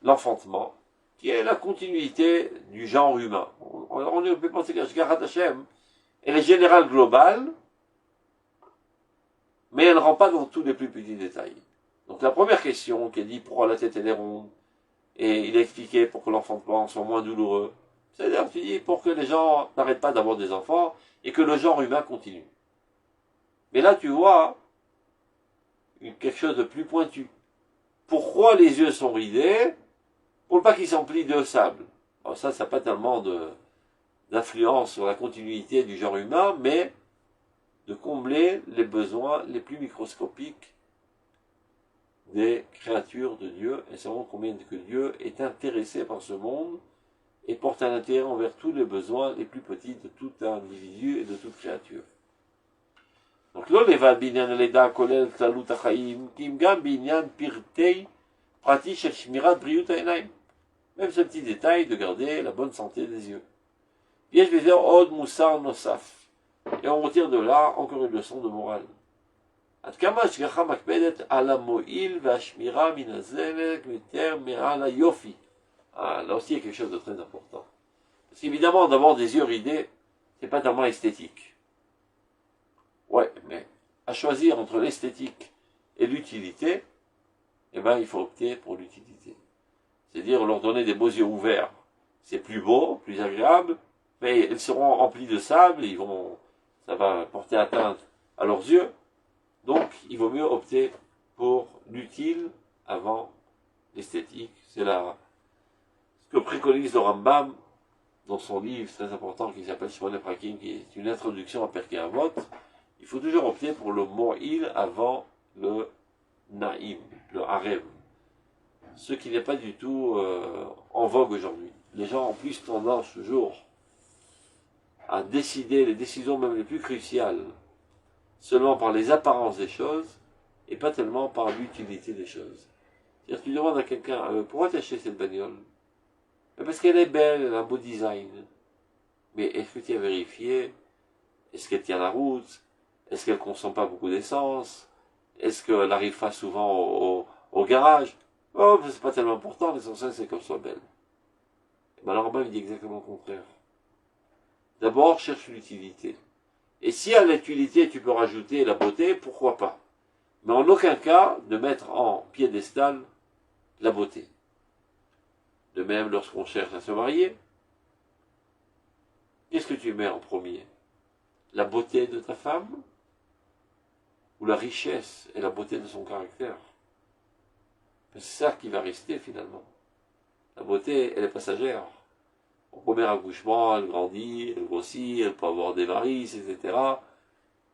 Speaker 1: l'enfantement, qui est la continuité du genre humain. On peut penser que Ashgarat Hashem, elle est générale globale, mais elle ne rend pas dans tous les plus petits détails. Donc la première question qui est dit pourquoi la tête elle est ronde, et il a expliqué pour que l'enfantement soit moins douloureux. C'est-à-dire, tu dis, pour que les gens n'arrêtent pas d'avoir des enfants, et que le genre humain continue. Mais là, tu vois quelque chose de plus pointu. Pourquoi les yeux sont ridés? Pour pas qu'ils s'emplissent de sable. Alors ça n'a pas tellement d'influence sur la continuité du genre humain, mais de combler les besoins les plus microscopiques des créatures de Dieu, et savons combien que Dieu est intéressé par ce monde, et porte un intérêt envers tous les besoins les plus petits de tout individu et de toute créature. Donc, לא לבד בעניין הלידה הכולל כללות החיים, כי אם גם בעניין פרטי פרטי של שמירת בריאות העיניים. Même ce petit détail de garder la bonne santé des yeux. יש בזה עוד מוסר נוסף. Et on retire de là encore une leçon de morale. עד כמה השגחה מקפדת על המועיל והשמירה מן הזלג יותר מעל היופי. Là aussi, il y a quelque chose de très important. Parce qu'évidemment, d'avoir des yeux ridés, c'est pas tellement esthétique. Ouais, mais à choisir entre l'esthétique et l'utilité, eh ben, il faut opter pour l'utilité. C'est-à-dire leur donner des beaux yeux ouverts. C'est plus beau, plus agréable, mais ils seront remplis de sable, ça va porter atteinte à leurs yeux. Donc, il vaut mieux opter pour l'utile avant l'esthétique. C'est là ce que préconise le Rambam dans son livre très important qui s'appelle Shmone Prakim, qui est une introduction à Perkei Avot. Il faut toujours opter pour le mo'il avant le naïm, le harem. Ce qui n'est pas du tout en vogue aujourd'hui. Les gens ont plus tendance toujours à décider les décisions même les plus cruciales seulement par les apparences des choses et pas tellement par l'utilité des choses. C'est-à-dire que tu demandes à quelqu'un pourquoi tu as acheté cette bagnole? Parce qu'elle est belle, elle a un beau design. Mais est-ce que tu as vérifié? Est-ce qu'elle tient la route? Est-ce qu'elle ne consomme pas beaucoup d'essence? Est-ce qu'elle n'arrive pas souvent au garage? Oh, c'est pas tellement important, l'essentiel c'est qu'elle soit belle. Mais alors, il dit exactement le contraire. D'abord, cherche l'utilité. Et si à l'utilité tu peux rajouter la beauté, pourquoi pas? Mais en aucun cas de mettre en piédestal la beauté. De même, lorsqu'on cherche à se marier, qu'est-ce que tu mets en premier? La beauté de ta femme ou la richesse et la beauté de son caractère? C'est ça qui va rester finalement. La beauté, elle est passagère. Au premier accouchement, elle grandit, elle grossit, elle peut avoir des varices, etc.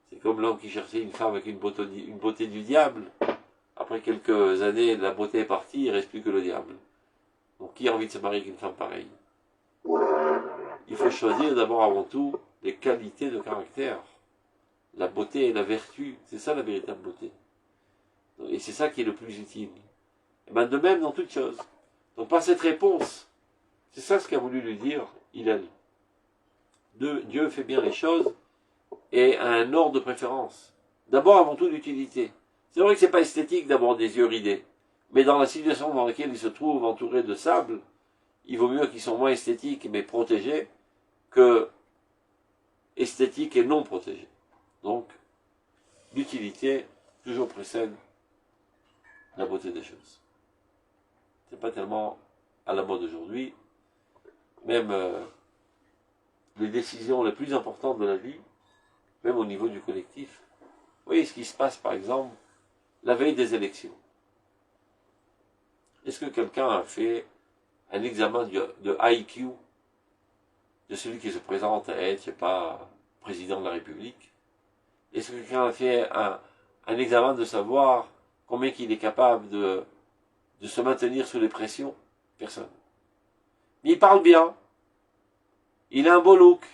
Speaker 1: C'est comme l'homme qui cherchait une femme avec une beauté du diable. Après quelques années, la beauté est partie, il ne reste plus que le diable. Donc qui a envie de se marier avec une femme pareille? Il faut choisir d'abord avant tout les qualités de caractère. La beauté et la vertu, c'est ça la véritable beauté. Et c'est ça qui est le plus utile. Et bien de même dans toute chose. Donc par cette réponse, c'est ça ce qu'a voulu lui dire Hillel. Dieu fait bien les choses et a un ordre de préférence. D'abord avant tout l'utilité. C'est vrai que c'est pas esthétique d'avoir des yeux ridés, mais dans la situation dans laquelle il se trouve entouré de sable, il vaut mieux qu'ils soient moins esthétiques mais protégés que esthétiques et non protégés. Donc, l'utilité toujours précède la beauté des choses. C'est pas tellement à la mode aujourd'hui. Même les décisions les plus importantes de la vie, même au niveau du collectif. Vous voyez ce qui se passe par exemple la veille des élections. Est-ce que quelqu'un a fait un examen de IQ de celui qui se présente à être, je sais pas, président de la République? Est-ce que quelqu'un a fait un examen de savoir combien il est capable de se maintenir sous les pressions? Personne. Mais il parle bien. Il a un beau look.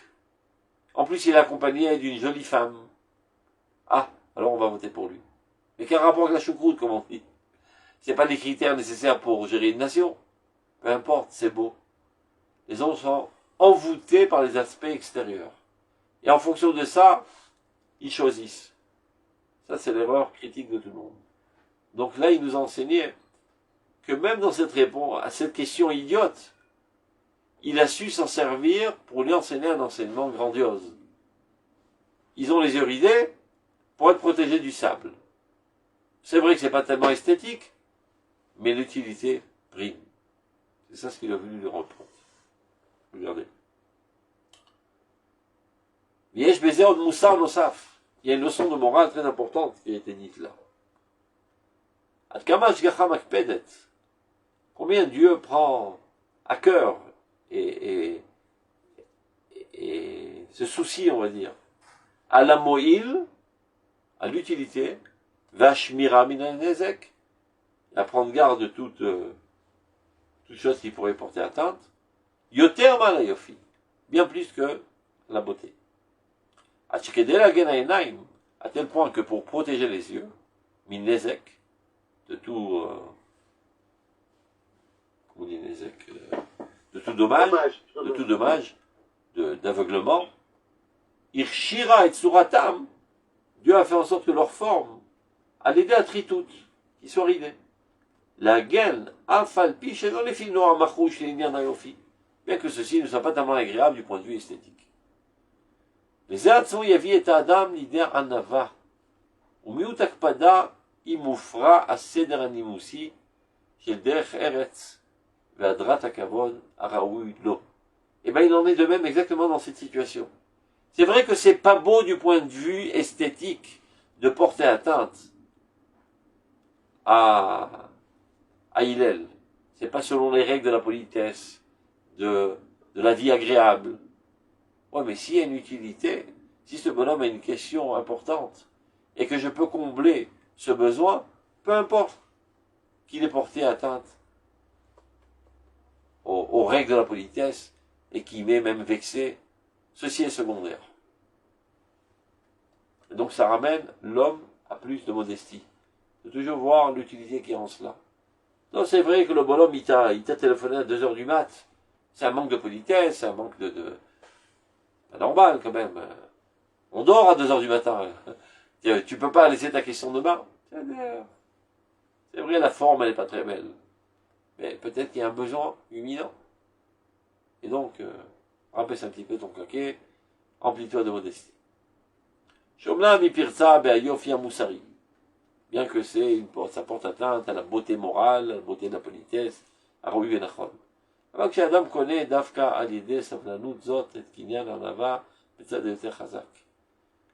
Speaker 1: En plus, il est accompagné d'une jolie femme. Ah, alors on va voter pour lui. Mais quel rapport avec la choucroute, comme on dit? C'est pas les critères nécessaires pour gérer une nation. Peu importe, c'est beau. Les hommes sont envoûtés par les aspects extérieurs. Et en fonction de ça, ils choisissent. Ça, c'est l'erreur critique de tout le monde. Donc là, il nous a enseigné que même dans cette réponse à cette question idiote, il a su s'en servir pour lui enseigner un enseignement grandiose. Ils ont les yeux ridés pour être protégés du sable. C'est vrai que c'est pas tellement esthétique, mais l'utilité prime. C'est ça ce qu'il a voulu lui reprendre. Regardez. Yesh Bezer od Moussar Nosaf. Il y a une leçon de morale très importante qui a été dite là. Ad kama hashgacha makpedet. Combien Dieu prend à cœur et se soucie, on va dire, à la moïl, à l'utilité, vashmira minanezek, à prendre garde de toute chose qui pourrait porter atteinte, yoter malayofi, bien plus que la beauté. À tel point que pour protéger les yeux, minezek, de tout, de tout dommage, d'aveuglement, Irshira et Tsuratam, Dieu a fait en sorte que leur forme a l'aider à tritout, qu'ils soient ridés. La gaine, afalpi, chez dans les films noirs, machouch, les ayofi, bien que ceci ne soit pas tellement agréable du point de vue esthétique. Les Zéatson yavi et Adam, l'idée anava, ou miut akpada, imufra, à seder animusi, chez derech eretz, Vadrat akavod, araoui lo. Et bien il en est de même exactement dans cette situation. C'est vrai que c'est pas beau du point de vue esthétique de porter atteinte à Hillel. C'est pas selon les règles de la politesse, de la vie agréable. Ouais, mais s'il y a une utilité, si ce bonhomme a une question importante, et que je peux combler ce besoin, peu importe qu'il ait porté atteinte aux règles de la politesse, et qui m'ait même vexé, ceci est secondaire. Et donc ça ramène l'homme à plus de modestie. De toujours voir l'utilité qui est en cela. Donc c'est vrai que le bonhomme, il t'a téléphoné à 2h du mat. C'est un manque de politesse, c'est un manque pas normal quand même. On dort à 2h du matin. Tu peux pas laisser ta question demain. C'est vrai, la forme, elle n'est pas très belle. Mais peut-être qu'il y a un besoin imminent. Et donc, rabaisse un petit peu ton coquet, remplis-toi de modestie. Shomla mi pirza be'ayofi amoussari. Bien que ça porte atteinte à la beauté morale, à la beauté de la politesse, à Rohu Benachon. אבל כשאדם קונה דווקא על ידי סבלנות זאת את קניין הענווה בצד היותר חזק,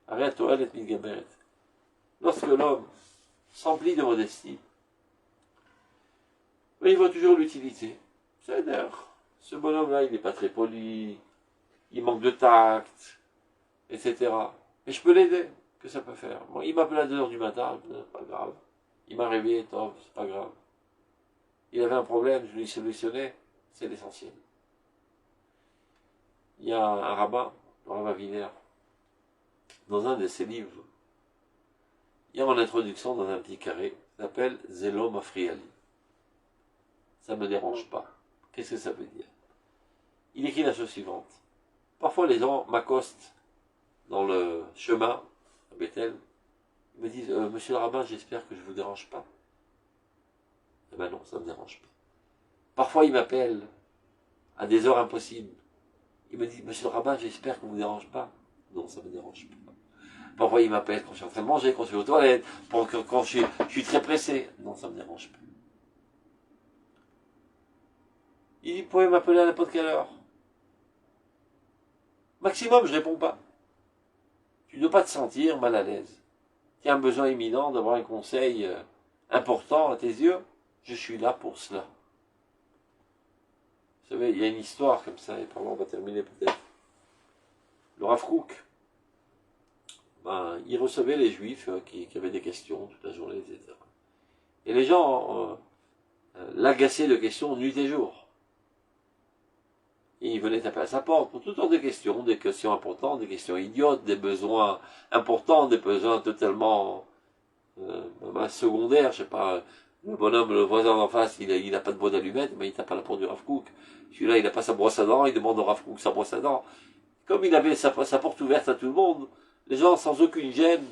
Speaker 1: הרי התועלת מתגברת. Lorsque l'homme s'emplit de modestie, il voit toujours l'utilité. C'est-à-dire, ce bonhomme-là, il n'est pas très poli, il manque de tact, etc. Mais je peux l'aider. Que ça peut faire? Bon, il m'appelle à 2 heures du matin, c'est pas grave. Il m'a réveillé, top, c'est pas grave. Il avait un problème, je lui ai solutionné, c'est l'essentiel. Il y a un rabbin, le rabbin Wiener, dans un de ses livres, il y a en introduction dans un petit carré, ça s'appelle Zelo Mafriali. Ça ne me dérange pas. Qu'est-ce que ça veut dire? Il écrit la chose suivante. Parfois les gens m'accostent dans le chemin à Bethel, ils me disent Monsieur le rabbin, j'espère que je ne vous dérange pas. Eh ben non, ça ne me dérange pas. Parfois ils m'appellent à des heures impossibles. Ils me disent Monsieur le rabbin, j'espère que vous ne vous dérange pas. Non, ça ne me dérange pas. Parfois ils m'appellent quand je suis en train de manger, quand je suis aux toilettes, quand je suis très pressé. Non, ça ne me dérange pas. Il dit, vous pouvez m'appeler à n'importe quelle heure. Maximum, je ne réponds pas. Tu ne dois pas te sentir mal à l'aise. Tu as un besoin imminent d'avoir un conseil important à tes yeux. Je suis là pour cela. Vous savez, il y a une histoire comme ça, et par là on va terminer peut-être. Le Rav Kook, il recevait les Juifs qui avaient des questions toute la journée, etc. Et les gens l'agaçaient de questions nuit et jour. Et il venait taper à sa porte pour toutes sortes de questions, des questions importantes, des questions idiotes, des besoins importants, des besoins totalement secondaires. Je sais pas, le bonhomme, le voisin d'en face, il n'a pas de boîte d'allumettes, mais il tape à la porte du Rav Kook. Celui-là, il n'a pas sa brosse à dents, il demande au Rav Kook sa brosse à dents. Comme il avait sa porte ouverte à tout le monde, les gens, sans aucune gêne,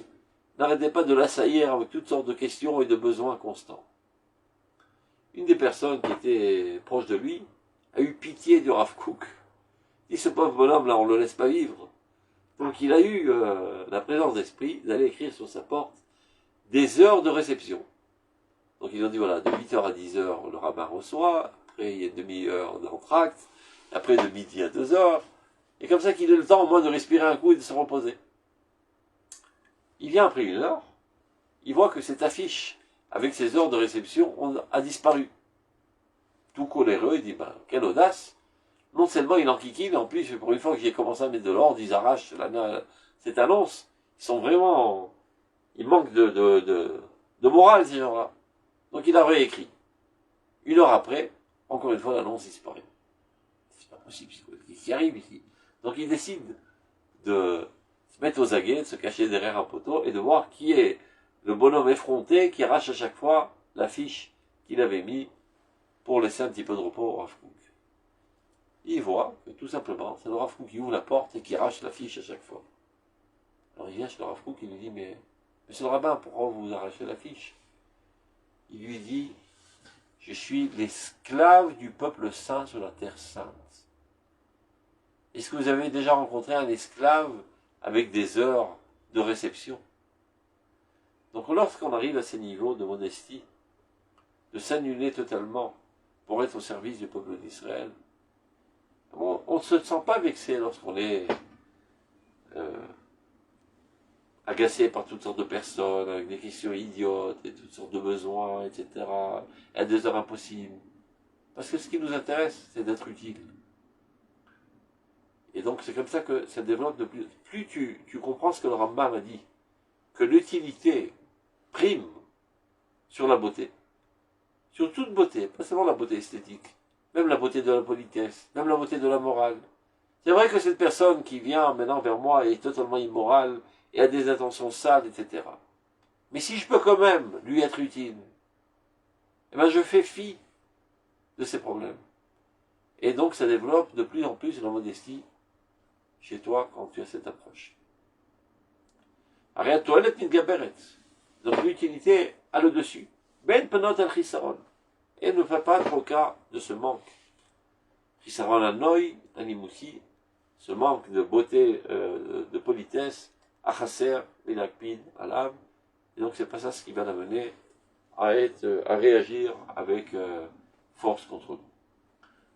Speaker 1: n'arrêtaient pas de l'assaillir avec toutes sortes de questions et de besoins constants. Une des personnes qui était proche de lui a eu pitié du Rav Kook. Il dit, ce pauvre bonhomme-là, on ne le laisse pas vivre. Donc il a eu la présence d'esprit d'aller écrire sur sa porte des heures de réception. Donc ils ont dit, voilà, de 8h à 10h, le rabbin reçoit, après il y a une demi-heure d'entracte, après de midi à 2h, et comme ça qu'il ait le temps au moins de respirer un coup et de se reposer. Il vient après 1 heure, il voit que cette affiche, avec ses heures de réception, a disparu. Tout coléreux, il dit, quelle audace. Non seulement il enquiquine, en plus, pour une fois que j'ai commencé à mettre de l'ordre, ils arrachent cette annonce. Ils sont vraiment... Ils manquent de morale, ces gens-là. Donc il a réécrit. 1 heure après, encore une fois, l'annonce disparaît. C'est pas possible, qu'est-ce qui arrive ici? Donc il décide de se mettre aux aguets, de se cacher derrière un poteau, et de voir qui est le bonhomme effronté qui arrache à chaque fois l'affiche qu'il avait mis pour laisser un petit peu de repos au Rav Kook. Il voit que tout simplement, c'est le Rav Kook qui ouvre la porte et qui arrache l'affiche à chaque fois. Alors il vient chez le Rav Kook et lui dit, mais monsieur le rabbin, pourquoi vous arrachez l'affiche? Il lui dit, je suis l'esclave du peuple saint sur la terre sainte. Est-ce que vous avez déjà rencontré un esclave avec des heures de réception? Donc lorsqu'on arrive à ces niveaux de modestie, de s'annuler totalement pour être au service du peuple d'Israël, on ne se sent pas vexé lorsqu'on est agacé par toutes sortes de personnes, avec des questions idiotes, et toutes sortes de besoins, etc., à des heures impossibles. Parce que ce qui nous intéresse, c'est d'être utile. Et donc c'est comme ça que ça développe de plus. Plus tu comprends ce que le Rambam a dit, que l'utilité prime sur la beauté. Sur toute beauté, pas seulement la beauté esthétique, même la beauté de la politesse, même la beauté de la morale. C'est vrai que cette personne qui vient maintenant vers moi est totalement immorale et a des intentions sales, etc. Mais si je peux quand même lui être utile, eh ben je fais fi de ses problèmes. Et donc ça développe de plus en plus la modestie chez toi quand tu as cette approche. Ariat toilet mitgaberet. Donc l'utilité a le dessus. Ben penot al chisaron. Et ne fait pas trop cas de ce manque. Chisaron anoï, animusi, ce manque de beauté, de politesse, achaser, vilakpid, alam. Et donc c'est pas ça ce qui va l'amener à réagir avec force contre nous.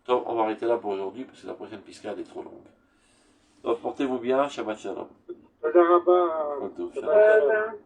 Speaker 1: Donc, on va arrêter là pour aujourd'hui parce que la prochaine piscade est trop longue. Donc, portez-vous bien, Shabbat Shalom.
Speaker 2: Tודה רבה.
Speaker 1: Tout,
Speaker 2: Shabbat
Speaker 1: Shalom.
Speaker 2: shalom.